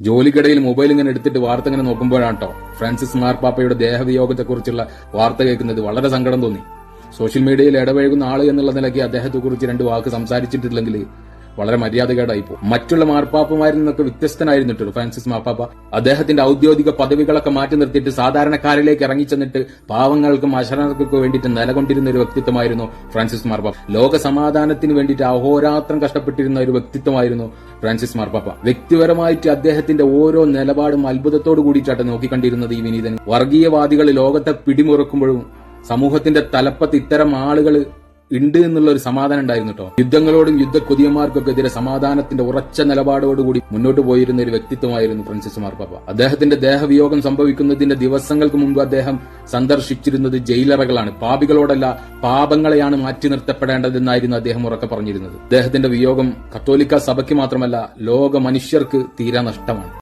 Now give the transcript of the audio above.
ജോലിക്കിടയിൽ mobile ഇങ്ങനെ എടുത്തിട്ട് വാർത്ത ഇങ്ങനെ നോക്കുമ്പോഴാട്ടോ ഫ്രാൻസിസ് മാർപ്പാപ്പയുടെ ദേഹവിയോഗത്തെക്കുറിച്ചുള്ള വാർത്ത കേൾക്കുന്നത് വളരെ സങ്കടം തോന്നി. സോഷ്യൽ മീഡിയയിൽ ഇടപഴകുന്ന ആള് എന്നുള്ള നിലയ്ക്ക് അദ്ദേഹത്തെക്കുറിച്ച് 2 വാക്ക് സംസാരിച്ചിട്ടില്ലെങ്കിൽ വളരെ മര്യാദകേടായിപ്പോ. മറ്റുള്ള മാർപ്പാപ്പമാരിൽ നിന്നൊക്കെ വ്യത്യസ്തനായിരുന്നിട്ട് ഫ്രാൻസിസ് മാർപ്പാപ്പ അദ്ദേഹത്തിന്റെ ഔദ്യോഗിക പദവികളൊക്കെ മാറ്റി നിർത്തിയിട്ട് സാധാരണക്കാരിലേക്ക് ഇറങ്ങിച്ചെന്നിട്ട് പാവങ്ങൾക്കും അശരണർക്കും വേണ്ടിയിട്ട് നിലകൊണ്ടിരുന്ന ഒരു വ്യക്തിത്വമായിരുന്നു ഫ്രാൻസിസ് മാർപ്പാപ്പ. ലോക സമാധാനത്തിന് വേണ്ടിയിട്ട് അഹോരാത്രം കഷ്ടപ്പെട്ടിരുന്ന ഒരു വ്യക്തിത്വമായിരുന്നു ഫ്രാൻസിസ് മാർപ്പാപ്പ. വ്യക്തിപരമായിട്ട് അദ്ദേഹത്തിന്റെ ഓരോ നിലപാടും അത്ഭുതത്തോടു കൂടിയിട്ടാണ് നോക്കിക്കണ്ടിരുന്നത് ഈ വിനീതൻ. വർഗീയവാദികൾ ലോകത്തെ പിടിമുറക്കുമ്പോഴും സമൂഹത്തിന്റെ തലപ്പത്ത് ഇത്തരം ആളുകൾ ഉണ്ട് എന്നുള്ള ഒരു സമാധാനം ഉണ്ടായിരുന്നു കേട്ടോ. യുദ്ധങ്ങളോടും യുദ്ധക്കൊതിയന്മാർക്കൊക്കെ എതിരെ സമാധാനത്തിന്റെ ഉറച്ച നിലപാടോടുകൂടി മുന്നോട്ട് പോയിരുന്ന ഒരു വ്യക്തിത്വമായിരുന്നു ഫ്രാൻസിസ് മാർപ്പാപ്പ. അദ്ദേഹത്തിന്റെ ദേഹവിയോഗം സംഭവിക്കുന്നതിന്റെ ദിവസങ്ങൾക്ക് മുമ്പ് അദ്ദേഹം സന്ദർശിച്ചിരുന്നത് ജയിലറകളാണ്. പാപികളോടല്ല പാപങ്ങളെയാണ് മാറ്റി നിർത്തപ്പെടേണ്ടതെന്നായിരുന്നു അദ്ദേഹം ഉറക്കെ പറഞ്ഞിരുന്നത്. അദ്ദേഹത്തിന്റെ വിയോഗം കത്തോലിക്ക സഭയ്ക്ക് മാത്രമല്ല ലോക മനുഷ്യർക്ക് തീരാ നഷ്ടമാണ്.